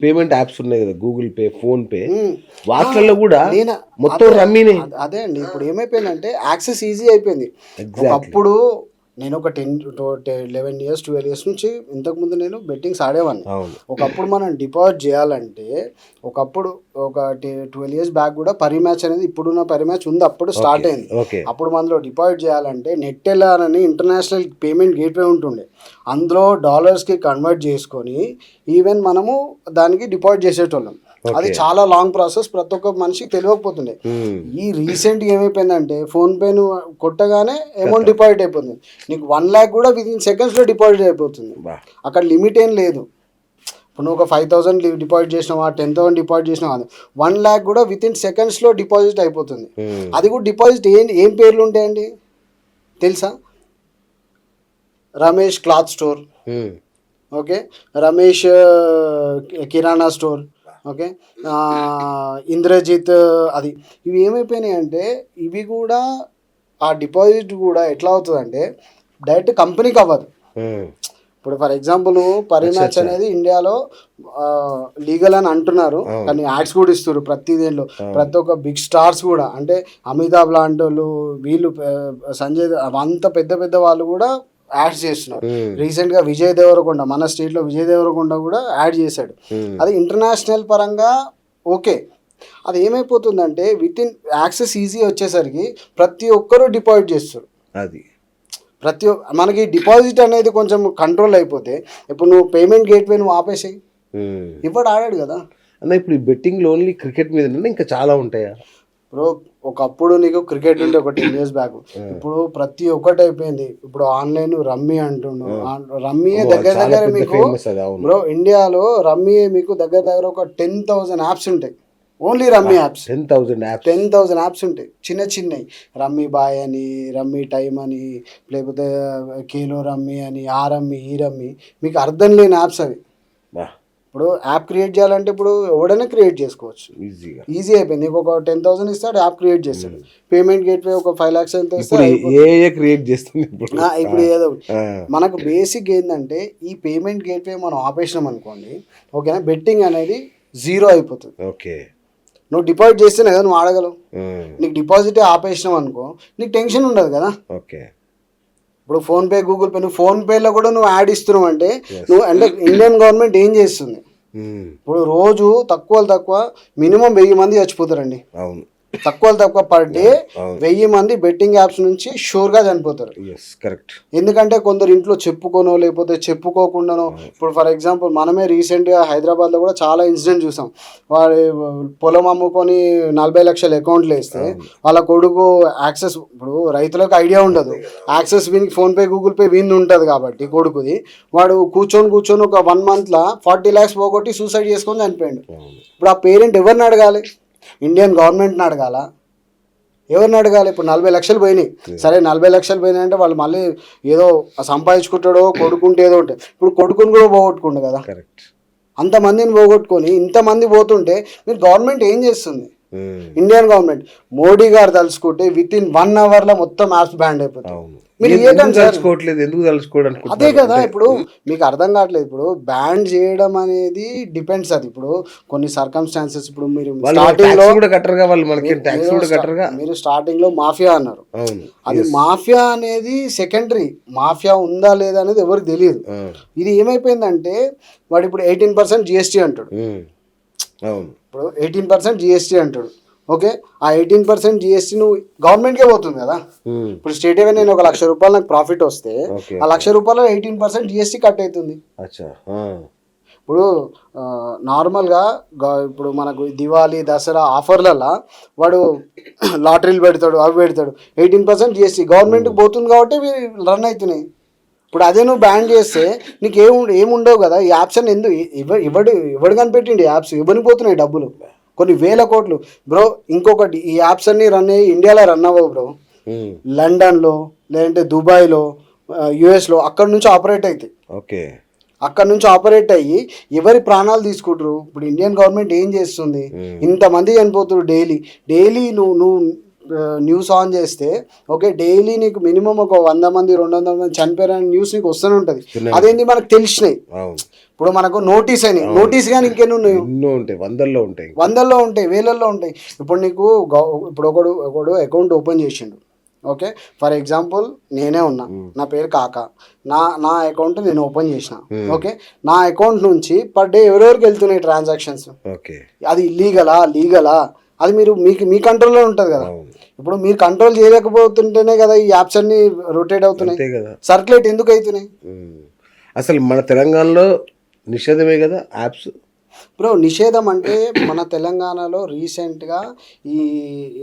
Payment apps ఉన్నాయి కదా, Google pay, phone pay, హ్మ్. ఆ! వాటిలలో కూడా నేను మొత్తం రమ్మీనే. అదే అండి. ఇప్పుడు ఏమైపోయిందంటే యాక్సెస్ ఈజీ అయిపోయింది. ఎగ్జాక్ట్లీ. ఒకప్పుడు నేను ఒక 11 ఇయర్స్ 12 ఇయర్స్ నుంచి ఇంతకుముందు నేను బెట్టింగ్స్ ఆడేవాడిని. అవును. ఒకప్పుడు మనం డిపాజిట్ చేయాలంటే ఒకప్పుడు ఒక 12 ఇయర్స్ బ్యాక్ కూడా పరిమ్యాచ్ అనేది ఇప్పుడున్న పరిమ్యాచ్ ఉంది. అప్పుడు స్టార్ట్ ఓకే. అయింది. ఓకే. అప్పుడు మనలో డిపాజిట్ చేయాలంటే నెట్టెలార్ అని ఇంటర్నేషనల్ పేమెంట్ గేట్వే ఉంటుండే. అందులో డాలర్స్కి కన్వర్ట్ చేసుకొని ఈవెన్ మనము దానికి డిపాజిట్ చేసేటోళ్ళం. అది ఓకే. చాలా లాంగ్ ప్రాసెస్, ప్రతి ఒక్క మనిషికి తెలియకపోతుండే. హ్మ్. ఈ రీసెంట్గా ఏమైపోయిందంటే ఫోన్పే నువ్వు కొట్టగానే అమౌంట్ కథ. డిపాజిట్ అయిపోతుంది. నీకు 1,00,000 కూడా వితిన్ సెకండ్స్లో డిపాజిట్ అయిపోతుంది. బా. అక్కడ లిమిట్ ఏం లేదు. ఇప్పుడు నువ్వు ఒక 5,000 డిపాజిట్ చేసినావా, 10,000 డిపాజిట్ చేసినావా, 1,00,000 కూడా వితిన్ సెకండ్స్లో డిపాజిట్ అయిపోతుంది. హ్మ్. అది కూడా డిపాజిట్ ఏం పేర్లు ఉంటాయండి తెలుసా? రమేష్ క్లాత్ స్టోర్, హ్మ్. ఓకే, రమేష్ కిరాణా స్టోర్, ఓకే, ఇంద్రజిత్, అది ఇవి ఏమైపోయినాయి అంటే ఇవి కూడా ఆ డిపాజిట్ కూడా ఎట్లా అవుతుందంటే డైరెక్ట్ కంపెనీకి అవ్వదు. హ్మ్. ఇప్పుడు ఫర్ ఎగ్జాంపుల్ పరిమ్యాచ్ అచ్చా. అనేది ఇండియాలో లీగల్ అని అంటున్నారు, అవును. కానీ యాడ్స్ కూడా ఇస్తారు ప్రతి దేంట్లో. అవును. ప్రతి ఒక్క బిగ్ స్టార్స్ కూడా, అంటే అమితాబ్ లాంటి వాళ్ళు, వీళ్ళు సంజయ్ అంత పెద్ద పెద్ద వాళ్ళు కూడా యాడ్స్ చేస్తున్నారు. హ్మ్. రీసెంట్గా విజయ్ దేవరకొండ, మన స్టేట్లో విజయ్ దేవరకొండ కూడా యాడ్ చేశాడు. హ్మ్. అది ఇంటర్నేషనల్ పరంగా ఓకే. అది ఏమైపోతుందంటే వితిన్ యాక్సెస్ ఈజీ వచ్చేసరికి ప్రతి ఒక్కరూ డిపాజిట్ చేస్తారు. అది. మనకి డిపాజిట్ అనేది కొంచెం కంట్రోల్ అయిపోతే, ఇప్పుడు నువ్వు పేమెంట్ గేట్వే నువ్వు ఆపేసాయి, హ్మ్. ఇవ్వడు ఆడాడు కదా. అన్న ఇప్పుడు ఈ బెట్టింగ్ ఓన్లీ క్రికెట్ మీద ఇంకా చాలా ఉంటాయా? ఇప్పుడు ఒకప్పుడు నీకు క్రికెట్ ఉంటే ఒక 10 ఇయర్స్ బ్యాక్, ఇప్పుడు ప్రతి ఒక్కటి అయిపోయింది. ఇప్పుడు ఆన్లైన్ రమ్మీ అంటుండు. రమ్మీయే దగ్గర చాలా దగ్గర పెద్ద మీకు ఫేమస్ అది. అవును. బ్రో ఇండియాలో రమ్మీయే మీకు దగ్గర దగ్గర ఒక 10,000 యాప్స్ ఉంటాయి. Only rummy apps 10,000 apps. 10,000 apps ఉంటాయి. చిన్న చిన్నవి రమ్మీ బాయ్ అని, రమ్మీ టైమ్ అని, లేకపోతే కేలో రమ్మీ అని, ఆ రమ్మీ ఈ రమ్మీ, మీకు అర్థం లేని యాప్స్ అవి. బా. ఇప్పుడు యాప్ క్రియేట్ చేయాలంటే ఇప్పుడు ఎవడైనా క్రియేట్ చేసుకోవచ్చు, ఈజీగా. ఈజీ అయిపోయింది. నీకు ఒక 10,000 ఇస్తాడు, యాప్ క్రియేట్ చేస్తాడు. పేమెంట్ గేట్వే ఒక 5 lakhs ఎంత ఇప్పుడు ఇస్తే ఏ క్రియేట్ చేస్తుంది ఇప్పుడు. ఇప్పుడు ఏదో ఆ. మనకు బేసిక్ ఏంటంటే ఈ పేమెంట్ గేట్వే మనం ఆపేసినాం అనుకోండి, ఓకేనా, బెట్టింగ్ అనేది జీరో అయిపోతుంది. ఓకే. నువ్వు డిపాజిట్ చేస్తేనే కదా నువ్వు ఆడగలవు. హ్మ్. నీకు డిపాజిటే ఆపేసినాం అనుకో, నీకు టెన్షన్ ఉండదు కదా. ఓకే. ఇప్పుడు ఫోన్పే, గూగుల్ పే, నువ్వు ఫోన్పేలో కూడా నువ్వు యాడ్ ఇస్తున్నావు అంటే Yes. నువ్వు అంటే ఇండియన్ గవర్నమెంట్ ఏం చేస్తుంది, హ్మ్. ఇప్పుడు రోజు తక్కువ మినిమం 1000 మంది చచ్చిపోతారండి. అవును. తక్కువ పర్ డే అవును. 1000 మంది బెట్టింగ్ యాప్స్ నుంచి షూర్గా చనిపోతారు. Yes, correct. ఎందుకంటే కొందరు ఇంట్లో చెప్పుకోనో లేకపోతే చెప్పుకోకుండానో, ఇప్పుడు ఫర్ ఎగ్జాంపుల్ మనమే రీసెంట్గా హైదరాబాద్లో కూడా చాలా ఇన్సిడెంట్ చూసాం. వాడి పొలం అమ్ముకొని 40 లక్షల అకౌంట్లు వేస్తే వాళ్ళ కొడుకు యాక్సెస్, ఇప్పుడు రైతులకు ఐడియా ఉండదు, యాక్సెస్ వీనికి ఫోన్పే గూగుల్ పే వీన్ ఉంటుంది కాబట్టి కొడుకుది, వాడు కూర్చొని ఒక 1 monthలో 40 lakhs పోగొట్టి సూసైడ్ చేసుకొని చనిపోయాడు. ఇప్పుడు ఆ పేరెంట్ ఎవరిని అడగాలి? ఇండియన్ గవర్నమెంట్ని అడగాల? ఎవరిని అడగాలి? ఇప్పుడు 40 లక్షలు పోయినాయి, సరే 40 లక్షలు పోయినాయి అంటే వాళ్ళు మళ్ళీ ఏదో సంపాదించుకుంటాడో కొడుకుంటే ఏదో ఉంటాయి. ఇప్పుడు కొడుకుని కూడా పోగొట్టుకుండు కదా. కరెక్ట్. అంతమందిని పోగొట్టుకొని ఇంతమంది పోతుంటే మీరు గవర్నమెంట్ ఏం చేస్తుంది? హ్మ్. ఇండియన్ గవర్నమెంట్ మోడీ గారు తలుచుకుంటే వితిన్ 1 hourలో మొత్తం యాప్స్ బ్యాన్ అయిపోతాయి. అవును. మీరు ఎందుకు తలుచుకోవట్లేదు, ఎందుకు తలుచుకోవడానికి? అదే కదా ఇప్పుడు మీకు అర్థం కావట్లేదు. ఇప్పుడు బ్యాన్ చేయడం అనేది డిపెండ్స్. అది ఇప్పుడు కొన్ని సర్కమ్స్టాన్సెస్, ఇప్పుడు మీరు స్టార్టింగ్ లో కూడా కట్టరుగా, వాళ్ళు మనకి ట్యాక్స్ కూడా కట్టరుగా. మీరు స్టార్టింగ్ లో మాఫియా అన్నారు. అవును. అది మాఫియా అనేది సెకండరీ, మాఫియా ఉందా లేదా అనేది ఎవరికి తెలియదు. ఇది ఏమైపోయిందంటే వాడు ఇప్పుడు 18% జిఎస్టీ అంటాడు. అవును. ఇప్పుడు 18% జిఎస్టీ అంటాడు, ఓకే. ఆ 18% జిఎస్టీ నువ్వు గవర్నమెంట్కే పోతుంది కదా. ఇప్పుడు స్టేట్ ఏవే నేను 1,00,000 రూపాయలు నాకు ప్రాఫిట్ వస్తే ఆ 1,00,000 రూపాయలు 18% జిఎస్టీ కట్ అవుతుంది. ఇప్పుడు నార్మల్గా ఇప్పుడు మనకు దివాళీ, దసరా ఆఫర్లలో వాడు లాటరీలు పెడతాడు, అవి పెడతాడు, 18% జిఎస్టీ గవర్నమెంట్కి పోతుంది కాబట్టి రన్ అవుతున్నాయి. ఇప్పుడు అదే నువ్వు బ్యాన్ చేస్తే నీకు ఏముండవు కదా. ఈ యాప్స్ అని ఎందుకు ఎవడు కనిపెట్టిండి యాప్స్? ఇవ్వని పోతున్నాయి డబ్బులు, కొన్ని వేల కోట్లు. బ్రో ఇంకొకటి, ఈ యాప్స్ అన్ని రన్ అయ్యి ఇండియాలో రన్ అవ్వవు బ్రో. లండన్లో లేదంటే దుబాయ్లో, యుఎస్లో అక్కడ నుంచి ఆపరేట్ అవుతాయి. ఓకే. అక్కడ నుంచి ఆపరేట్ అయ్యి ఎవరి ప్రాణాలు తీసుకుంటారు. ఇప్పుడు ఇండియన్ గవర్నమెంట్ ఏం చేస్తుంది? ఇంతమంది చనిపోతారు డైలీ. నువ్వు న్యూస్ ఆన్ చేస్తే ఓకే డైలీ నీకు మినిమం ఒక 100 మంది 200 మంది చనిపోయారని న్యూస్ నీకు వస్తూనే ఉంటుంది. అదేంటి మనకు తెలిసినాయి. ఇప్పుడు మనకు నోటీస్ అయినాయి, నోటీస్ కానీ ఇంకెన్ని ఉన్నాయి, వందల్లో ఉంటాయి, వేలల్లో ఉంటాయి. ఇప్పుడు నీకు ఇప్పుడు ఒకడు అకౌంట్ ఓపెన్ చేసిండు ఓకే, ఫర్ ఎగ్జాంపుల్ నేనే ఉన్నా, నా పేరు కాక, నా అకౌంట్ నేను ఓపెన్ చేసిన ఓకే, నా అకౌంట్ నుంచి పర్ డే ఎవరెవరికి వెళ్తున్నాయి ట్రాన్సాక్షన్స్, అది లీగలా అది మీ కంట్రోల్లో ఉంటుంది కదా. ఇప్పుడు మీరు కంట్రోల్ చేయలేకపోతుంటేనే కదా ఈ యాప్స్ అన్ని రొటేట్ అవుతున్నాయి, సర్క్యులేట్ ఎందుకు అవుతున్నాయి. అసలు మన తెలంగాణలో నిషేధమే కదా యాప్స్ బ్రో. నిషేధం అంటే మన తెలంగాణలో రీసెంట్గా ఈ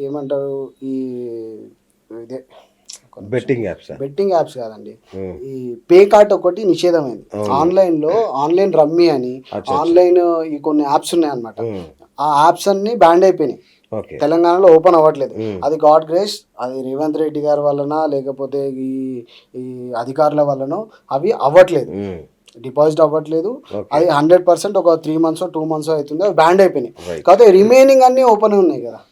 ఏమంటారు ఈ ఇదే బెట్టింగ్ యాప్స్ కాదండి, ఈ పే కార్ట్ ఒకటి నిషేధమైంది. ఆన్లైన్ రమ్మీ అని ఆన్లైన్ ఈ కొన్ని యాప్స్ ఉన్నాయి అన్నమాట. ఆ యాప్స్ అన్ని బ్యాండ్ అయిపోయినాయి, తెలంగాణలో ఓపెన్ అవ్వట్లేదు. అది గాడ్ గ్రేస్, అది రేవంత్ రెడ్డి గారి వలన లేకపోతే ఈ అధికారుల వలన అవి అవ్వట్లేదు, డిపాజిట్ అవ్వట్లేదు. అది 100% ఒక 3 months 2 months అవుతుంది, అవి బ్యాండ్ అయిపోయినాయి. కాకపోతే రిమైనింగ్ అన్ని ఓపెన్ ఉన్నాయి కదా.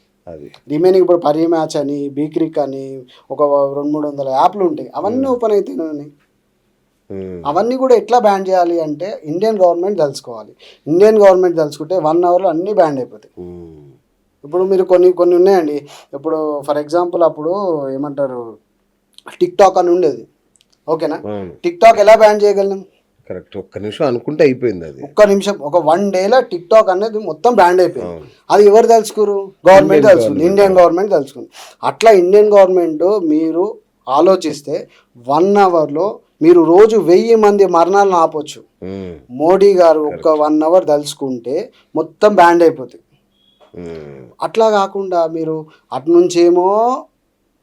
రిమైనింగ్ ఇప్పుడు పరీ మ్యాచ్ అని, బీక్రిక్ అని ఒక 200-300 యాప్లు ఉంటాయి, అవన్నీ ఓపెన్ అవుతున్నాయి. అవన్నీ కూడా ఎట్లా బ్యాన్ చేయాలి అంటే ఇండియన్ గవర్నమెంట్ తెలుసుకోవాలి. ఇండియన్ గవర్నమెంట్ తెలుసుకుంటే 1 hourలో అన్నీ బ్యాన్ అయిపోతాయి. ఇప్పుడు మీరు కొన్ని ఉన్నాయండి. ఇప్పుడు ఫర్ ఎగ్జాంపుల్ అప్పుడు ఏమంటారు టిక్ టాక్ అని ఉండేది ఓకేనా, టిక్ టాక్ ఎలా బ్యాన్ చేయగలం? కరెక్ట్, ఒక్క నిమిషం అనుకుంటే అయిపోయింది. అది ఒక్క నిమిషం, ఒక 1 dayలో టిక్ టాక్ అనేది మొత్తం బ్యాండ్ అయిపోయింది. అది ఎవరు తెలుసుకురు? గవర్నమెంట్ తెలుసుకుంది, ఇండియన్ గవర్నమెంట్ తెలుసుకుంది. అట్లా ఇండియన్ గవర్నమెంట్ మీరు ఆలోచిస్తే 1 hourలో మీరు రోజు 1000 మంది మరణాలను ఆపొచ్చు. మోడీ గారు ఒక్క 1 hour తలుచుకుంటే మొత్తం బ్యాండ్ అయిపోతుంది. అట్లా కాకుండా మీరు అటు నుంచేమో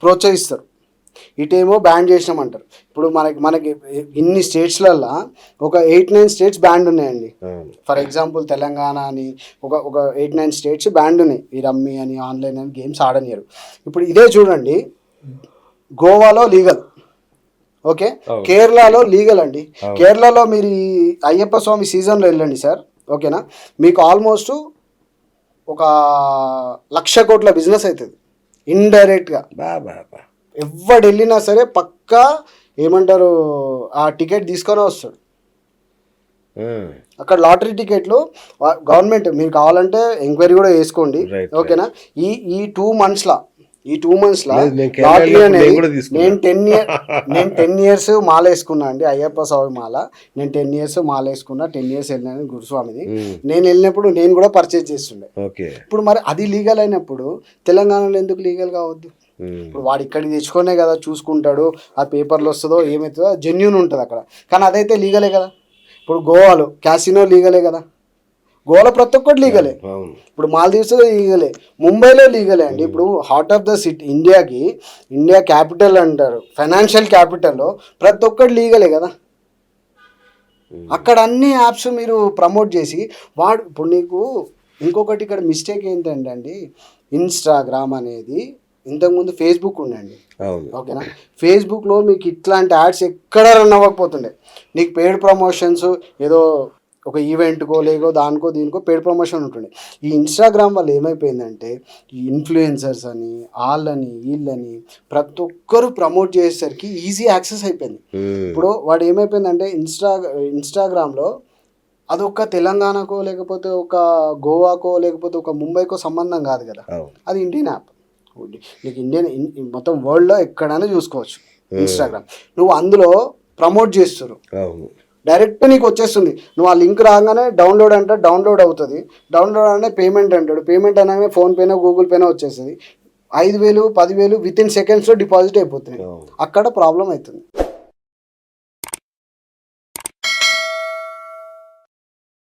ప్రోత్సహిస్తారు, ఇటేమో బ్యాన్ చేసినామంటారు. ఇప్పుడు మనకి ఇన్ని స్టేట్స్లల్లో ఒక 8-9 states బ్యాండ్ ఉన్నాయండి. ఫర్ ఎగ్జాంపుల్ తెలంగాణ అని ఒక 8-9 states బ్యాండ్ ఉన్నాయి, ఈ రమ్మీ అని ఆన్లైన్ అని గేమ్స్ ఆడనియరు. ఇప్పుడు ఇదే చూడండి, గోవాలో లీగల్ ఓకే, కేరళలో లీగల్ అండి. కేరళలో మీరు ఈ అయ్యప్ప స్వామి సీజన్లో వెళ్ళండి సార్ ఓకేనా, మీకు ఆల్మోస్ట్ ఒక 1,00,000 కోట్ల బిజినెస్ అవుతుంది ఇండైరెక్ట్గా. ఎవడు వెళ్ళినా సరే పక్కా ఏమంటారు ఆ టికెట్ తీసుకొని వస్తాడు. అక్కడ లాటరీ టికెట్లు గవర్నమెంట్, మీరు కావాలంటే ఎంక్వైరీ కూడా వేసుకోండి ఓకేనా. ఈ 2 monthsలో లాటరీ అనేది నేను 10 years మాల వేసుకున్నా అండి, అయ్యప్ప స్వామి మాల. నేను 10 years మాల వేసుకున్నా, 10 years వెళ్ళినాను గురుస్వామిది. నేను వెళ్ళినప్పుడు నేను కూడా పర్చేజ్ చేస్తుండే. ఇప్పుడు మరి అది లీగల్ అయినప్పుడు తెలంగాణలో ఎందుకు లీగల్ కావద్దు? ఇప్పుడు వాడు ఇక్కడికి తెచ్చుకునే కదా చూసుకుంటాడు, ఆ పేపర్లు వస్తుందో ఏమవుతుందో జెన్యూన్ ఉంటుంది అక్కడ. కానీ అదైతే లీగలే కదా. ఇప్పుడు గోవాలో క్యాసినో లీగలే కదా, గోవాలో ప్రతి ఒక్కటి లీగలే. ఇప్పుడు మాల్దీవ్స్ లీగలే, ముంబైలో లీగలే అండి. ఇప్పుడు heart of the city India capital అంటారు, ఫైనాన్షియల్ క్యాపిటల్లో ప్రతి ఒక్కటి లీగలే కదా. అక్కడ అన్ని యాప్స్ మీరు ప్రమోట్ చేసి ఇప్పుడు నీకు ఇంకొకటి ఇక్కడ మిస్టేక్ ఏంటంటే అండి, ఇన్స్టాగ్రామ్ అనేది ఇంతకుముందు ఫేస్బుక్ ఉండండి ఓకేనా. ఫేస్బుక్లో మీకు ఇట్లాంటి యాడ్స్ ఎక్కడ రన్ అవ్వకపోతుండే, నీకు పెయిడ్ ప్రమోషన్స్ ఏదో ఒక ఈవెంట్కో లేకో దానికో దీనికో పెయిడ్ ప్రమోషన్ ఉంటుండే. ఈ ఇన్స్టాగ్రామ్ వల్ల ఏమైపోయిందంటే ఈ ఇన్ఫ్లుయెన్సర్స్ అని వీళ్ళని ప్రతి ఒక్కరు ప్రమోట్ చేసేసరికి ఈజీ యాక్సెస్ అయిపోయింది. ఇప్పుడు వాడు ఏమైపోయిందంటే ఇన్స్టాగ్రామ్లో అదొక తెలంగాణకో లేకపోతే ఒక గోవాకో లేకపోతే ఒక ముంబైకో సంబంధం కాదు కదా, అది ఇండియన్ యాప్. నీకు మొత్తం వరల్డ్లో ఎక్కడైనా చూసుకోవచ్చు ఇన్స్టాగ్రామ్. నువ్వు అందులో ప్రమోట్ చేస్తారు, డైరెక్ట్ నీకు వచ్చేస్తుంది. నువ్వు ఆ లింక్ రాగానే డౌన్లోడ్ అంటే డౌన్లోడ్ అవుతుంది, డౌన్లోడ్ అంటే పేమెంట్ అంటాడు, పేమెంట్ అనగానే ఫోన్పేనో గూగుల్ పేనో వచ్చేస్తుంది. 5,000 10,000 within secondsలో డిపాజిట్ అయిపోతున్నాయి. అక్కడ ప్రాబ్లం అవుతుంది.